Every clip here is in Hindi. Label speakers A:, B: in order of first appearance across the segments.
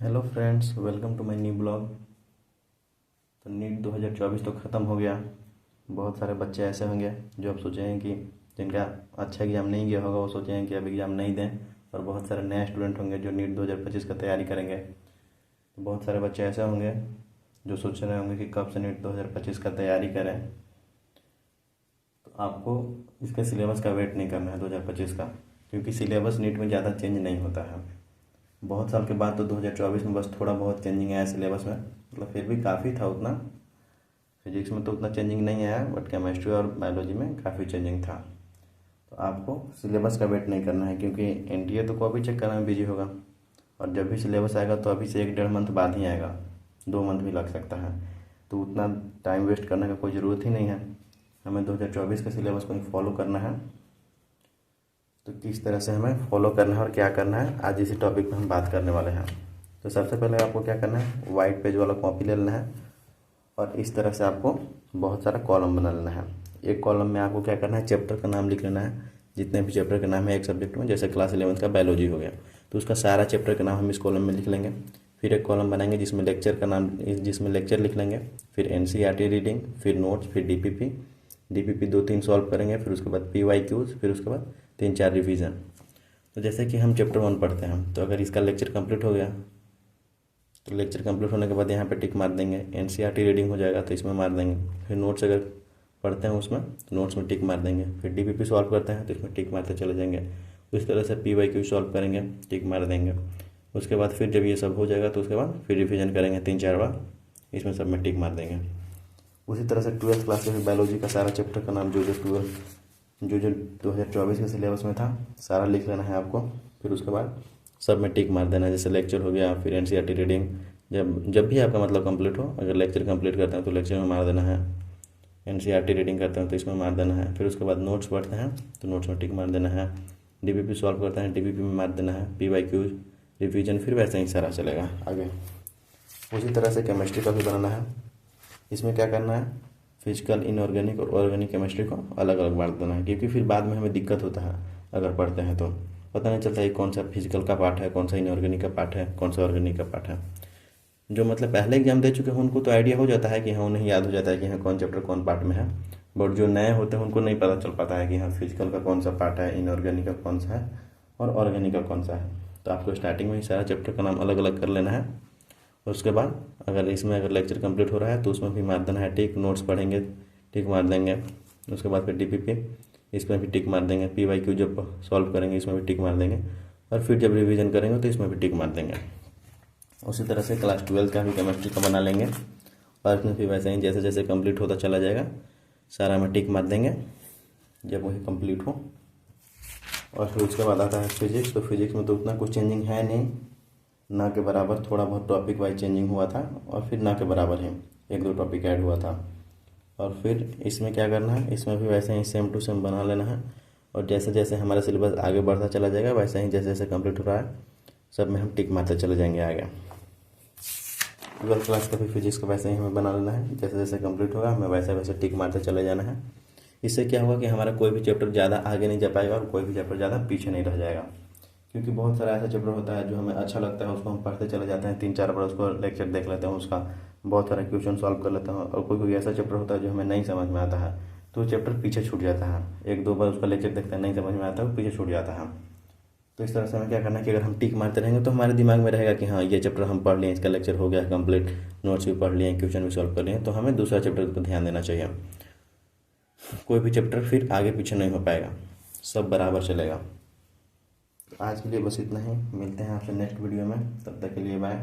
A: Hello friends, welcome to my new blog. तो नीट 2024 तो ख़त्म हो गया। बहुत सारे बच्चे ऐसे होंगे जो अब सोचे हैं कि जिनका अच्छा एग्ज़ाम नहीं गया होगा, वो सोचे हैं कि अब एग्ज़ाम नहीं दें। और बहुत सारे नए स्टूडेंट होंगे जो नीट 2025 का तैयारी करेंगे। तो बहुत सारे बच्चे ऐसे होंगे जो सोच रहे होंगे कि कब से नीट 2025 का तैयारी करें। तो आपको इसके सिलेबस का वेट नहीं करना है 2025 का, क्योंकि सिलेबस नीट में ज़्यादा चेंज नहीं होता है। बहुत साल के बाद तो 2024 में बस थोड़ा बहुत चेंजिंग आया सिलेबस में, मतलब फिर भी काफ़ी था उतना। फिजिक्स में तो उतना चेंजिंग नहीं आया, बट केमिस्ट्री और बायोलॉजी में काफ़ी चेंजिंग था। तो आपको सिलेबस का वेट नहीं करना है, क्योंकि एनटीए तो कॉपी चेक करने में बिजी होगा। और जब भी सिलेबस आएगा तो अभी से 1-1.5 मंथ बाद ही आएगा, 2 मंथ भी लग सकता है। तो उतना टाइम वेस्ट करने का कोई ज़रूरत ही नहीं है। हमें 2024 के सिलेबस को ही फॉलो करना है। तो किस तरह से हमें फॉलो करना है और क्या करना है, आज इसी टॉपिक पे हम बात करने वाले हैं। तो सबसे पहले आपको क्या करना है, वाइट पेज वाला कॉपी ले लेना है और इस तरह से आपको बहुत सारा कॉलम बना लेना है। एक कॉलम में आपको क्या करना है, चैप्टर का नाम लिख लेना है। जितने भी चैप्टर का नाम है एक सब्जेक्ट में, जैसे क्लास 11th का बायोलॉजी हो गया, तो उसका सारा चैप्टर का नाम हम इस कॉलम में लिख लेंगे। फिर एक कॉलम बनाएंगे जिसमें लेक्चर का नाम, जिसमें लेक्चर लिख लेंगे। फिर एनसीईआरटी रीडिंग, फिर नोट्स, फिर डीपीपी। डीपीपी 2-3 सॉल्व करेंगे, फिर उसके बाद पीवाईक्यूज, फिर उसके बाद 3-4 रिवीजन। तो जैसे कि हम चैप्टर 1 पढ़ते हैं, तो अगर इसका लेक्चर कंप्लीट हो गया तो लेक्चर कंप्लीट होने के बाद यहाँ पे टिक मार देंगे। एनसीईआरटी रीडिंग हो जाएगा तो इसमें मार देंगे। फिर नोट्स अगर पढ़ते हैं उसमें, तो नोट्स में टिक मार देंगे। फिर डीपीपी सॉल्व करते हैं तो इसमें टिक मारते चले जाएंगे। उस तरह से पीवाईक्यू सॉल्व करेंगे, टिक मार देंगे। उसके बाद फिर जब ये सब हो जाएगा तो उसके बाद फिर रिविजन करेंगे 3-4 बार, इसमें सब में टिक मार देंगे। उसी तरह से 12th क्लास के बायोलॉजी का सारा चैप्टर का नाम जो जो 2024 के सिलेबस में था सारा लिख लेना है आपको। फिर उसके बाद सब में टिक मार देना है, जैसे लेक्चर हो गया, फिर एनसीईआरटी रीडिंग। जब जब भी आपका मतलब कंप्लीट हो, अगर लेक्चर कंप्लीट करते हैं तो लेक्चर में मार देना है। एनसीईआरटी रीडिंग करते हैं तो इसमें मार देना है। फिर उसके बाद नोट्स पढ़ते हैं तो नोट्स में टिक मार देना है। डीपीपी सॉल्व करते हैं, डीपीपी में मार देना है। पीवाईक्यूज, रिवीजन, फिर वैसे ही सारा चलेगा आगे। उसी तरह से केमिस्ट्री का भी बनाना है। इसमें क्या करना है, फिजिकल, इनऑर्गेनिक और ऑर्गेनिक केमिस्ट्री को अलग अलग बांट देना है, क्योंकि फिर बाद में हमें दिक्कत होता है। अगर पढ़ते हैं तो पता नहीं चलता है कौन सा फिजिकल का पार्ट है, कौन सा इनऑर्गेनिक का पार्ट है, कौन सा ऑर्गेनिक का पार्ट है। जो मतलब पहले एग्जाम दे चुके हैं उनको तो आइडिया हो जाता है कि हाँ, उन्हें याद हो जाता है कि हाँ कौन चैप्टर कौन पार्ट में है। बट जो नए होते हैं उनको नहीं पता चल पाता है कि हाँ फिजिकल का कौन सा पार्ट है, इनऑर्गेनिक का कौन सा है और ऑर्गेनिक का कौन सा है। तो आपको स्टार्टिंग में ही सारा चैप्टर का नाम अलग अलग कर लेना है। और उसके बाद अगर लेक्चर कंप्लीट हो रहा है तो उसमें भी मार देना है टिक। नोट्स पढ़ेंगे, टिक मार देंगे। उसके बाद फिर डीपीपी, इसमें भी टिक मार देंगे। पीवाईक्यू जब सॉल्व करेंगे इसमें भी टिक मार देंगे। और फिर जब रिवीजन करेंगे तो इसमें भी टिक मार देंगे। उसी तरह से क्लास 12 का भी केमिस्ट्री का बना लेंगे और इसमें भी वैसे ही जैसे जैसे कंप्लीट होता चला जाएगा सारा में टिक मार देंगे जब वही कंप्लीट हो। और फिर उसके बाद आता है फिजिक्स। तो फिजिक्स में तो उतना कुछ चेंजिंग है नहीं, ना के बराबर, थोड़ा बहुत टॉपिक वाइज चेंजिंग हुआ था और फिर ना के बराबर है 1-2 टॉपिक ऐड हुआ था। और फिर इसमें क्या करना है, इसमें भी वैसे ही सेम टू सेम बना लेना है। और जैसे जैसे हमारा सिलेबस आगे बढ़ता चला जाएगा वैसे ही जैसे जैसे कंप्लीट हो रहा है सब में हम टिक मारते चले जाएंगे आगे। 12th क्लास का भी फिजिक्स का वैसे ही हमें बना लेना है, जैसे जैसे कंप्लीट होगा हमें वैसे वैसे टिक मारते चले जाना है। इससे क्या होगा कि हमारा कोई भी चैप्टर ज़्यादा आगे नहीं जा पाएगा और कोई भी चैप्टर ज़्यादा पीछे नहीं रह जाएगा। क्योंकि बहुत सारा ऐसा चैप्टर होता है जो हमें अच्छा लगता है, उसको हम पढ़ते चले जाते हैं, 3-4 बार उसको लेक्चर देख लेते हैं, उसका बहुत सारा क्वेश्चन सॉल्व कर लेते हैं। और कोई कोई ऐसा चैप्टर होता है जो हमें नहीं समझ में आता है तो वो चैप्टर पीछे छूट जाता है। 1-2 बार उसका लेक्चर देखते हैं, नहीं समझ में आता है, वो पीछे छूट जाता है। तो इस तरह से हमें क्या करना है कि अगर हम टिक मारते रहेंगे तो हमारे दिमाग में रहेगा कि हाँ ये चैप्टर हम पढ़ लिए, इसका लेक्चर हो गया कंप्लीट, नोट्स भी पढ़ लिए, क्वेश्चन भी सॉल्व कर लिए। तो हमें दूसरा चैप्टर पर ध्यान देना चाहिए। कोई भी चैप्टर फिर आगे पीछे नहीं हो पाएगा, सब बराबर चलेगा। आज के लिए बस इतना ही, मिलते हैं आपसे नेक्स्ट वीडियो में, तब तक के लिए बाय।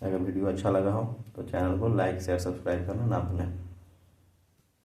A: अगर वीडियो अच्छा लगा हो तो चैनल को लाइक शेयर सब्सक्राइब करना ना भूलें।